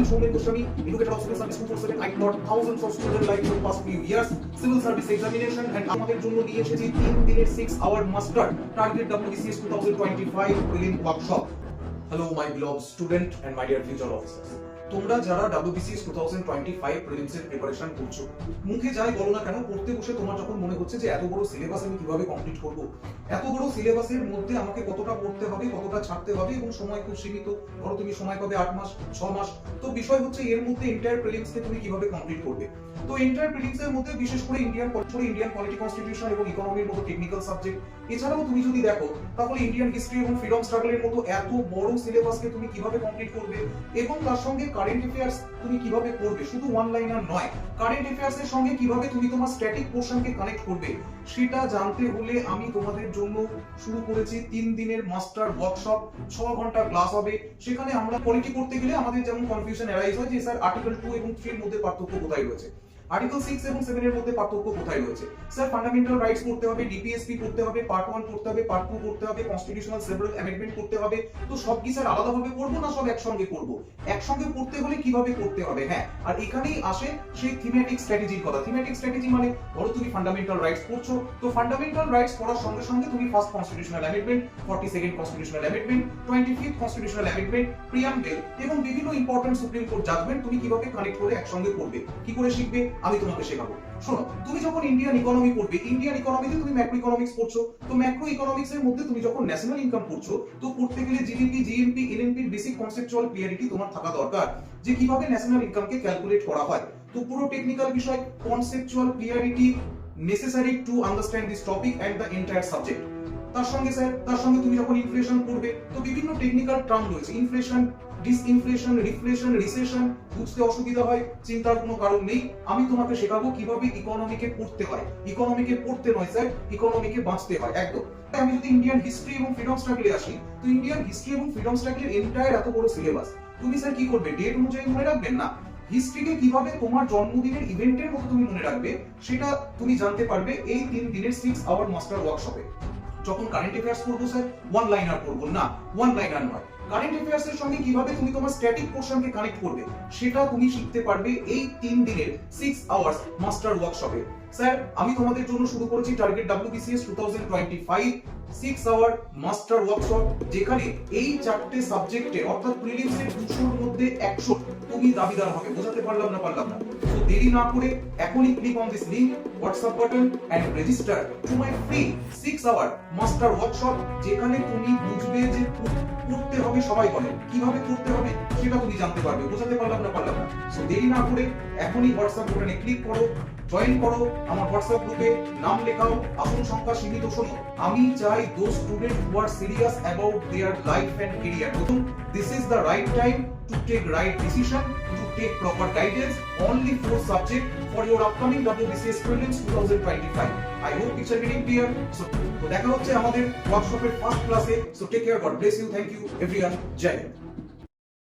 me, Showman Goswami, educator of civil service 247. I taught thousands of students like for the past few years. Civil service examination and আমাদের জন্য নিয়ে এসেছি 3 দিনের 6 hour master target WBCS 2025 prelim workshop. Hello my beloved student and my dear future officers. তোমরা যারা WBCS 2025 prelims এর preparation করছো, মুখে যাই বলো না কেন, পড়তে বসে তোমার যখন মনে হচ্ছে যে এত বড় সিলেবাস আমি কিভাবে কমপ্লিট করব, এত বড় সিলেবাসের মধ্যে আমাকে কতটা পড়তে হবে, কতটা ছাড়তে হবে এবং সময় খুব সীমিত, ধরো তুমি সময় পাবে 8 মাস 6 মাস, তো বিষয় হচ্ছে এর মধ্যে এন্টায়ার প্রিলিমস কে তুমি কিভাবে কমপ্লিট করবে। তো এন্টায়ার প্রিলিমস এর মধ্যে বিশেষ করে ইন্ডিয়ান পলিটি কনস্টিটিউশন এবং ইকোনমির মতো টেকনিক্যাল সাবজেক্ট, এছাড়াও তুমি যদি দেখো তাহলে ইন্ডিয়ান হিস্ট্রি এবং ফ্রিডম স্ট্রাগলের মতো এত বড় সিলেবাসকে তুমি কিভাবে কমপ্লিট করবে এবং তার সঙ্গে কারেন্ট অ্যাফেয়ার্স তুমি কিভাবে করবে, শুধু ওয়ান লাইনার নয়, কারেন্ট অ্যাফেয়ার্স এর সঙ্গে কিভাবে তুমি তোমার স্ট্যাটিক পোরশনকে কানেক্ট করবে, সেটা জানতে হলে আমি তোমাদের জন্য শুরু করেছি 3 দিনের মাস্টার ওয়ার্কশপ। 6 ঘন্টা ক্লাস হবে। সেখানে আমরা পলিটি করতে গেলে আমাদের যেমন কনফিউশন অ্যারাইজ হয় যে স্যার আর্টিকেল 2 এবং 3 এর মধ্যে পার্থক্য কোথায় রয়েছে, আর্টিকেল 6 এবং 7 এর মধ্যে পার্থক্য কোথায় রয়েছে, স্যার ফান্ডামেন্টাল রাইটস পড়তে হবে, ডিপিএসপি পড়তে হবে, পার্ট 1 পড়তে হবে, পার্ট 2 পড়তে হবে, কনস্টিটিউশনাল সেভারাল অ্যামেন্ডমেন্ট করতে হবে, তো সব কি স্যার আলাদাভাবে পড়বো না সব একসঙ্গে পড়বো? একসঙ্গে পড়তে হলে কিভাবে পড়তে হবে, হ্যাঁ, আর এখানেই আসে সেই থিমেটিক স্ট্র্যাটেজির কথা। থিমেটিক স্ট্র্যাটেজি মানে ধরো তুমি ফান্ডামেন্টাল রাইটস পড়ছো, তো ফান্ডামেন্টাল রাইটস পড়ার সঙ্গে সঙ্গে তুমি first constitutional amendment, 42nd constitutional amendment, 25th constitutional amendment, preamble এবং বিভিন্ন ইম্পর্টেন্ট সুপ্রিম কোর্ট জাজমেন্ট তুমি কিভাবে কানেক্ট করে একসঙ্গে পড়বে, কি করে শিখবে আমি তোমাকে শেখাবো। শোনো, তুমি যখন ইন্ডিয়ান ইকোনমি পড়বে, ইন্ডিয়ান ইকোনমিতে তুমি ম্যাক্রো ইকোনমিক্স পড়ছো, তো ম্যাক্রো ইকোনমিক্স এর মধ্যে তুমি যখন ন্যাশনাল ইনকাম পড়ছো, তো পড়তে গেলে জিডিপি, জিএনপি, এনএনপি এর বেসিক কনসেপচুয়াল ক্লিয়ারিটি তোমার থাকা দরকার যে কিভাবে ন্যাশনাল ইনকামকে ক্যালকুলেট করা হয়। তো পুরো টেকনিক্যাল বিষয়, conceptual clarity necessary to understand this topic and the entire subject. তার সঙ্গে তুমি যখন ইনফ্লেশন পড়বে, তো বিভিন্ন টেকনিক্যাল টার্ম রয়েছে, ইনফ্লেশন, ডিসইনফ্লেশন, রিফ্লেশন, রিসেশন, বুঝতে অসুবিধা হয় চিন্তার কোনো কারণ নেই, আমি তোমাকে শেখাবো কিভাবে ইকোনমিকে পড়তে হয়। ইকোনমিকে পড়তে নয় স্যার, ইকোনমিকে বাঁচতে হয়, একদম। আমি যদি ইন্ডিয়ান হিস্ট্রি এবং ফ্রিডম স্ট্রাগলে আসি, তো ইন্ডিয়ান হিস্ট্রি এবং ফ্রিডম স্ট্রাগলের এন্টায়ার এত বড় সিলেবাস তুমি স্যার কি করবে, ডেট অনুযায়ী মনে রাখবেন না, হিস্ট্রিকে কিভাবে তোমার জন্মদিনের ইভেন্টের মতো তুমি মনে রাখবে সেটা তুমি জানতে পারবে এই 3 দিনের 6 আওয়ার মাস্টার ওয়ার্কশপে। যখন কারেন্ট অ্যাফেয়ার্স পড়বো স্যার, ওয়ান লাইনার পড়বো না, ওয়ান লাইনার নয়, কারেন্ট অ্যাফেয়ার্স এর সঙ্গে কিভাবে তুমি তোমার স্ট্যাটিক পোরশনকে কানেক্ট করবে সেটা তুমি শিখতে পারবে এই 3 দিনের 6 আওয়ার্স মাস্টার ওয়ার্কশপে। স্যার আমি তোমাদের জন্য শুরু করেছি target WBCS 2025 6 hour master workshop, যেখানে এই 4টে সাবজেক্টে অর্থাৎ প্রিলিমস এর 200 এর মধ্যে 100 তুমি দাবিদার হবে। বোঝাতে পারলাম না? তো দেরি না করে এখনই click on this link, WhatsApp button and register to my free 6 hour master workshop, যেখানে তুমি বুঝবে যে পড়তে হবে, সবাই বলে কিভাবে পড়তে হবে সেটা তুমি জানতে পারবে। বোঝাতে পারলাম না? সো দেরি না করে এখনই হোয়াটসঅ্যাপ বাটনে ক্লিক করো, জয়েন করো আমার হোয়াটসঅ্যাপ গ্রুপে, নাম লেখাও, আসন সংখ্যা সীমিত। শোনো, আমি চাই those students who are serious about their life and career. This is the right time to take right decision, to take proper guidance, only 4 subject for your upcoming WBCS prelims 2025. I hope it's getting clear. So দেখা হচ্ছে আমাদের ওয়ার্কশপের first ক্লাসে। So take care, God bless you, thank you everyone, Jai Hind.